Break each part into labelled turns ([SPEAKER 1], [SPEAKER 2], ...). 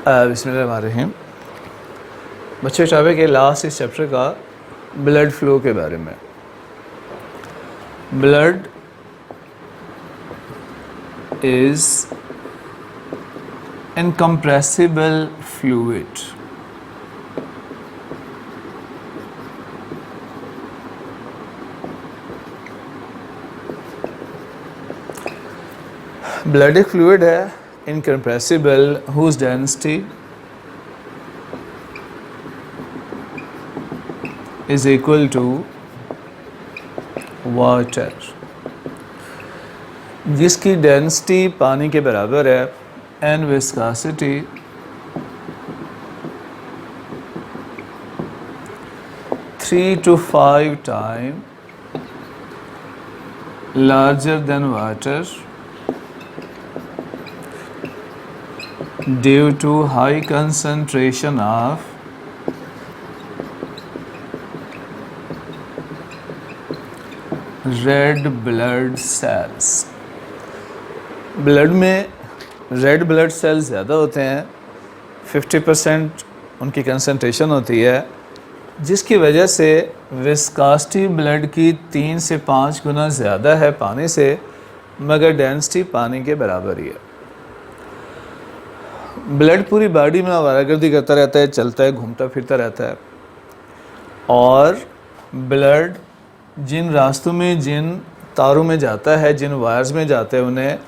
[SPEAKER 1] बिस्मिल्लाहिर्रहमानिर्रहीम। बच्चे टॉपिक के लास्ट इस चैप्टर का ब्लड फ्लो के बारे में। Blood is incompressible fluid. Blood एक फ्लूइड है incompressible whose density is equal to water, जिसकी डेंसिटी पानी के बराबर है and viscosity 3 to 5 times larger than water due to high concentration of red blood cells. Blood में रेड ब्लड सेल्स ज़्यादा होते हैं, 50% उनकी कंसंट्रेशन होती है, जिसकी वजह से विस्कोसिटी ब्लड की 3 से 5 गुना ज़्यादा है पानी से, मगर डेंसिटी पानी के बराबर ही है। ब्लड पूरी बॉडी में आवारागर्दी करता रहता है, चलता है, घूमता फिरता रहता है, और ब्लड जिन रास्तों में, जिन तारों में जाता है, जिन वायर्स में जाते हैं, उन्हें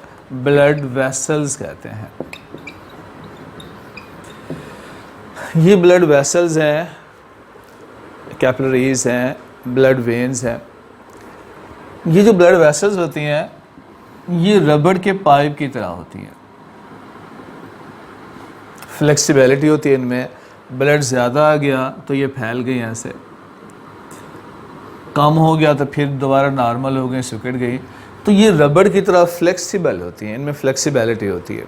[SPEAKER 1] ब्लड वेसल्स कहते हैं। ये ब्लड वेसल्स हैं, कैपिलरीज हैं, ब्लड वेन्स हैं। ये जो ब्लड वेसल्स होती हैं, ये रबड़ के पाइप की तरह होती हैं। फ्लेक्सिबिलिटी होती है इनमें। ब्लड ज़्यादा आ गया तो ये फैल गई, ऐसे कम हो गया तो फिर दोबारा नॉर्मल हो गई, सिकुड़ गई। तो ये रबड़ की तरह फ्लेक्सिबल होती हैं, इनमें फ्लेक्सिबिलिटी होती है।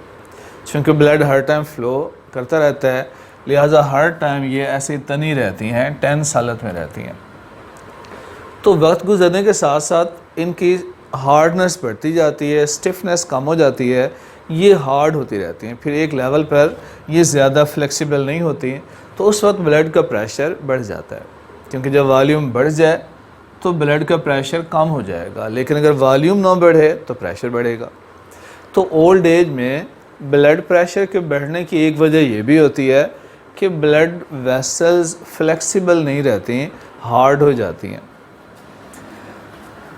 [SPEAKER 1] क्योंकि ब्लड हर टाइम फ्लो करता रहता है, लिहाजा हर टाइम ये ऐसे तनी रहती हैं, टेंस हालत में रहती हैं। तो वक्त गुजरने के साथ साथ इनकी हार्डनेस बढ़ती जाती है, स्टिफनेस कम हो जाती है, ये हार्ड होती रहती हैं। फिर एक लेवल पर ये ज़्यादा फ्लेक्सिबल नहीं होती, तो उस वक्त ब्लड का प्रेशर बढ़ जाता है। क्योंकि जब वॉल्यूम बढ़ जाए तो ब्लड का प्रेशर कम हो जाएगा, लेकिन अगर वॉल्यूम ना बढ़े तो प्रेशर बढ़ेगा। तो ओल्ड एज में ब्लड प्रेशर के बढ़ने की एक वजह ये भी होती है कि ब्लड वेसल्स फ्लेक्सिबल नहीं रहती, हार्ड हो जाती हैं।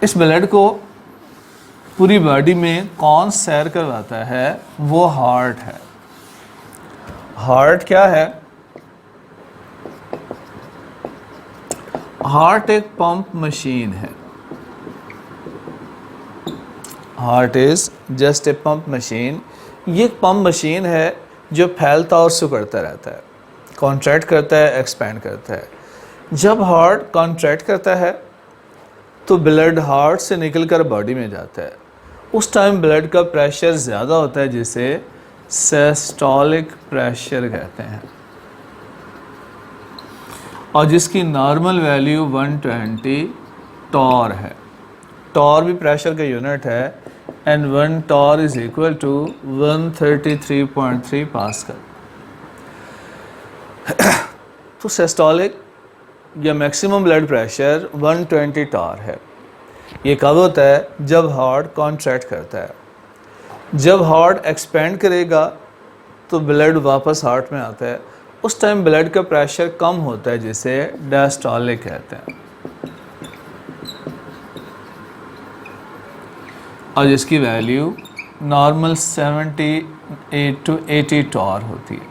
[SPEAKER 1] इस ब्लड को पूरी बॉडी में कौन सैर करवाता है? वो हार्ट है। हार्ट क्या है? हार्ट एक पंप मशीन है। Heart is just a pump machine. ये एक पंप मशीन है जो फैलता और सिकुड़ता रहता है, कॉन्ट्रैक्ट करता है, एक्सपैंड करता है। जब हार्ट कॉन्ट्रैक्ट करता है तो ब्लड हार्ट से निकलकर बॉडी में जाता है। उस टाइम ब्लड का प्रेशर ज़्यादा होता है, जिसे सिस्टोलिक प्रेशर कहते हैं, और जिसकी नॉर्मल वैल्यू 120 टॉर है। टॉर भी प्रेशर का यूनिट है, and 1 torr is equal to 133.3 pascal. तो सिस्टोलिक या मैक्सिमम ब्लड प्रेशर 120 टॉर है। ये कब होता है? जब हार्ट कॉन्ट्रैक्ट करता है। जब हार्ट एक्सपेंड करेगा तो ब्लड वापस हार्ट में आता है, उस टाइम ब्लड का प्रेशर कम होता है, जिसे डायस्टोलिक कहते हैं, और जिसकी वैल्यू नॉर्मल 78 to 80 टॉर होती है।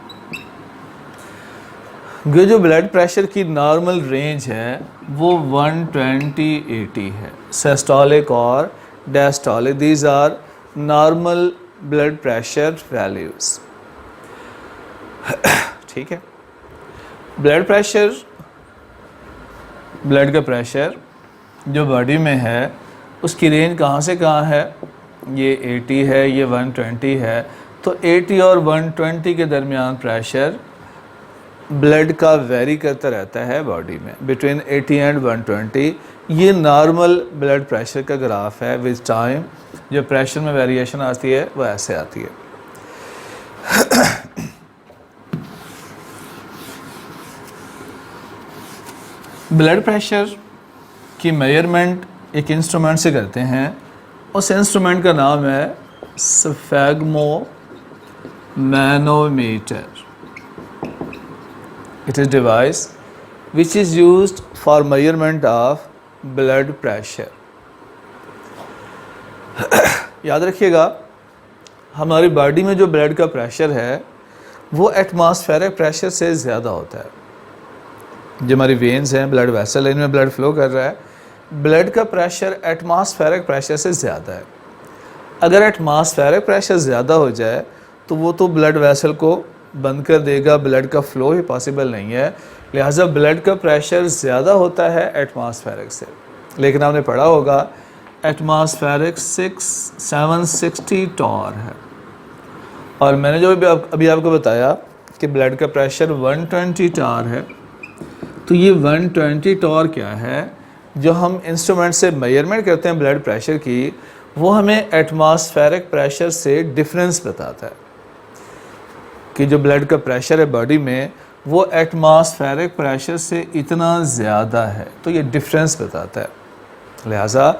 [SPEAKER 1] ये जो ब्लड प्रेशर की नॉर्मल रेंज है वो 120-80 है। सिस्टोलिक और diastolic, these are normal blood pressure values. ठीक है। ब्लड प्रेशर, ब्लड का प्रेशर जो बॉडी में है, उसकी रेंज कहाँ से कहाँ है? ये 80 है, ये 120 है। तो 80 और 120 के दरमियान प्रेशर ब्लड का वेरी करता रहता है बॉडी में, बिटवीन 80 एंड 120। ये नॉर्मल ब्लड प्रेशर का ग्राफ है। विद टाइम जो प्रेशर में वेरिएशन आती है वो ऐसे आती है। ब्लड प्रेशर की मेजरमेंट एक इंस्ट्रूमेंट से करते हैं, उस इंस्ट्रूमेंट का नाम है sphygmomanometer. It is device which is used for measurement of blood pressure. याद रखिएगा, हमारी बॉडी में जो ब्लड का प्रेशर है वो एटमॉस्फेरिक प्रेशर से ज़्यादा होता है। जो हमारी वेन्स हैं, ब्लड वेसल है, इनमें ब्लड फ्लो कर रहा है, ब्लड का प्रेशर एटमॉस्फेरिक प्रेशर से ज़्यादा है। अगर एटमॉस्फेरिक प्रेशर ज़्यादा हो जाए तो वो तो ब्लड वेसल को बंद कर देगा, ब्लड का फ्लो ही पॉसिबल नहीं है। लिहाजा ब्लड का प्रेशर ज़्यादा होता है एटमॉस्फेरिक से। लेकिन आपने पढ़ा होगा एटमॉस्फेरिक 760 टॉर है, और मैंने जो अभी आपको बताया कि ब्लड का प्रेशर 120 टॉर है, तो ये 120 टॉर क्या है जो हम इंस्ट्रूमेंट से मेजरमेंट करते हैं ब्लड प्रेशर की, वो हमें एटमॉस्फेरिक प्रेशर से डिफरेंस बताता है कि जो ब्लड का प्रेशर है बॉडी में वो एटमॉस्फेरिक प्रेशर से इतना ज़्यादा है, तो ये डिफरेंस बताता है। लिहाजा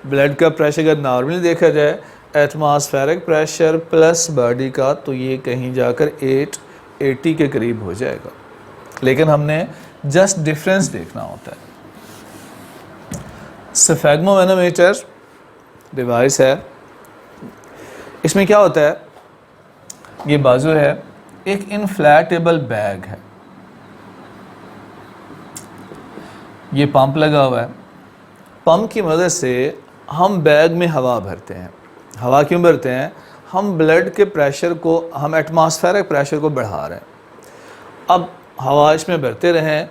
[SPEAKER 1] ब्लड का प्रेशर अगर नॉर्मली देखा जाए एटमॉस्फेरिक प्रेशर प्लस बॉडी का, तो ये कहीं जाकर 880 के करीब हो जाएगा। लेकिन हमने जस्ट डिफरेंस देखना होता है। स्फैग्मोमैनोमीटर डिवाइस है, इसमें क्या होता है, ये बाजू है, एक इनफ्लैटेबल बैग है, ये पंप लगा हुआ है। पंप की मदद से हम बैग में हवा भरते हैं। हवा क्यों भरते हैं? हम ब्लड के प्रेशर को, हम एटमॉस्फेरिक प्रेशर को बढ़ा रहे हैं। अब हवा इसमें भरते रहें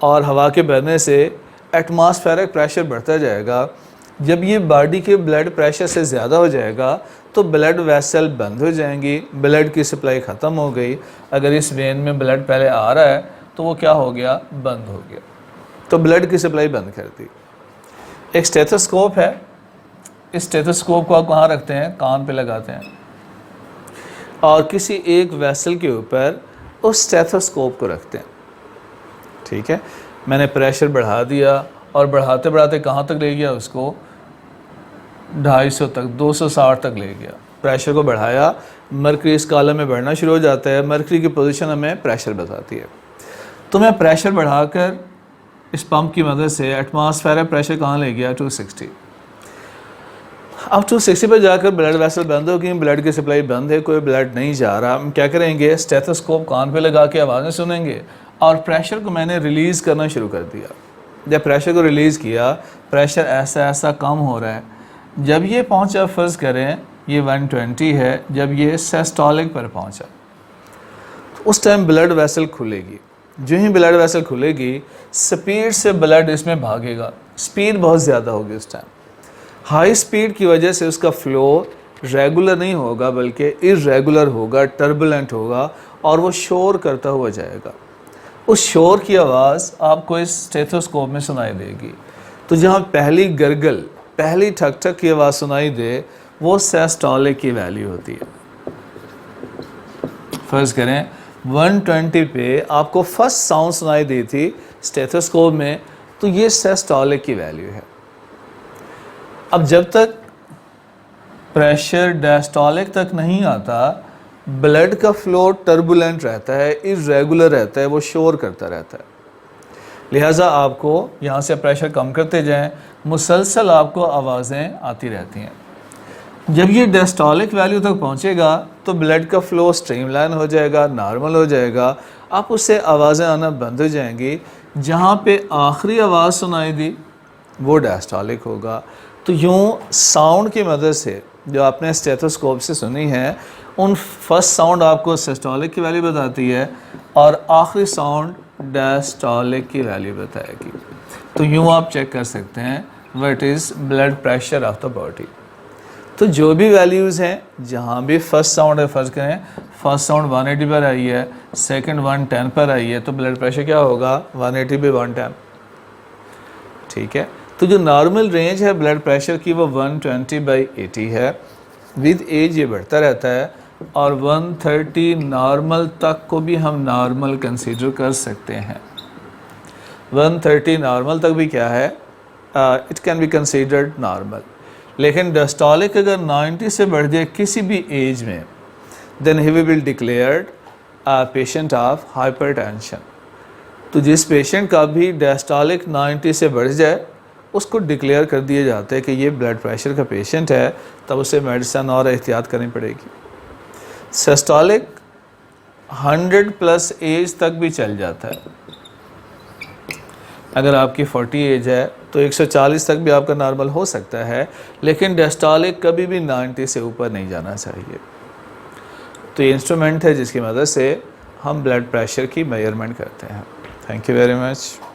[SPEAKER 1] और हवा के भरने से एटमॉस्फेरिक प्रेशर बढ़ता जाएगा। जब ये बॉडी के ब्लड प्रेशर से ज़्यादा हो जाएगा तो ब्लड वेसल बंद हो जाएंगी, ब्लड की सप्लाई ख़त्म हो गई। अगर इस वेन में ब्लड पहले आ रहा है तो वो क्या हो गया, बंद हो गया, तो ब्लड की सप्लाई बंद कर दी। एक स्टेथोस्कोप है, इस स्टेथोस्कोप को आप कहाँ रखते हैं, कान पे लगाते हैं, और किसी एक वेसल के ऊपर उस स्टेथोस्कोप को रखते हैं। ठीक है, मैंने प्रेशर बढ़ा दिया और बढ़ाते बढ़ाते कहाँ तक ले गया उसको, 250 तक, 260 तक ले गया। प्रेशर को बढ़ाया, मरकरी इस कॉलम में बढ़ना शुरू हो जाता है, मरकरी की पोजीशन हमें प्रेशर बताती है। तो मैं प्रेशर बढ़ाकर इस पंप की मदद से एटमॉस्फेरिक प्रेशर कहाँ ले गया, 260। अब 260 पर जाकर ब्लड वेसल बंद हो गई, ब्लड की सप्लाई बंद है, कोई ब्लड नहीं जा रहा। हम क्या करेंगे, स्टेथोस्कोप कान पे लगा के आवाज़ें सुनेंगे और प्रेशर को मैंने रिलीज़ करना शुरू कर दिया। जब प्रेशर को रिलीज़ किया, प्रेशर ऐसा ऐसा कम हो रहा है। जब ये पहुंचा, फ़र्ज़ करें ये 120 है, जब ये सिस्टोलिक पर पहुंचा तो उस टाइम ब्लड वेसल खुलेगी। जो ही ब्लड वेसल खुलेगी स्पीड से ब्लड इसमें भागेगा, स्पीड बहुत ज़्यादा होगी उस टाइम। हाई स्पीड की वजह से उसका फ़्लो रेगुलर नहीं होगा बल्कि इर्रेगुलर होगा, टर्बुलेंट होगा, और वो शोर करता हुआ जाएगा। उस शोर की आवाज़ आपको इस स्टेथोस्कोप में सुनाई देगी। तो जहाँ पहली गरगल, पहली ठक ठक की आवाज़ सुनाई दे, वो सिस्टोलिक की वैल्यू होती है। फ़र्ज़ करें 120 पे आपको फर्स्ट साउंड सुनाई दी थी स्टेथोस्कोप में, तो ये सिस्टोलिक की वैल्यू है। अब जब तक प्रेशर डायस्टोलिक तक नहीं आता, ब्लड का फ्लो टर्बुलेंट रहता है, इर्रेगुलर रहता है, वो शोर करता रहता है। लिहाजा आपको यहाँ से प्रेशर कम करते जाएं, मुसलसल आपको आवाज़ें आती रहती हैं। जब ये डायस्टोलिक वैल्यू तक पहुँचेगा तो ब्लड का फ़्लो स्ट्रीमलाइन हो जाएगा, नॉर्मल हो जाएगा, आप उससे आवाज़ें आना बंद हो जाएंगी। जहाँ पे आखिरी आवाज़ सुनाई दी वो डायस्टोलिक होगा। तो यूँ साउंड की मदद से जो आपने स्टेथोस्कोप से सुनी है, उन फर्स्ट साउंड आपको सिस्टोलिक की वैल्यू बताती है और आखिरी साउंड डायस्टोलिक की वैल्यू बताएगी। तो यूँ आप चेक कर सकते हैं what is blood pressure of the body. तो जो भी वैल्यूज़ हैं, जहाँ भी फर्स्ट साउंड है, फ़र्ज़ करें फर्स्ट साउंड 180 पर आई है, सेकंड 110 पर आई है, तो ब्लड प्रेशर क्या होगा, 180 पे 110। ठीक है, तो जो नॉर्मल रेंज है ब्लड प्रेशर की वो 120/80 है। विद एज ये बढ़ता रहता है और 130 नॉर्मल तक को भी हम नॉर्मल कंसीडर कर सकते हैं। 130 नॉर्मल तक भी क्या है, it can be considered normal. लेकिन डायस्टोलिक अगर 90 से बढ़ जाए किसी भी एज में, then he will declared patient of hypertension. तो जिस पेशेंट का भी डायस्टोलिक 90 से बढ़ जाए उसको डिक्लेयर कर दिया जाता है कि ये ब्लड प्रेशर का पेशेंट है, तब उसे मेडिसिन और एहतियात करनी पड़ेगी। सिस्टोलिक 100 प्लस एज तक भी चल जाता है। अगर आपकी 40 एज है तो 140 तक भी आपका नॉर्मल हो सकता है, लेकिन डायस्टोलिक कभी भी 90 से ऊपर नहीं जाना चाहिए। तो ये इंस्ट्रूमेंट है जिसकी मदद से हम ब्लड प्रेशर की मेजरमेंट करते हैं। Thank you very much.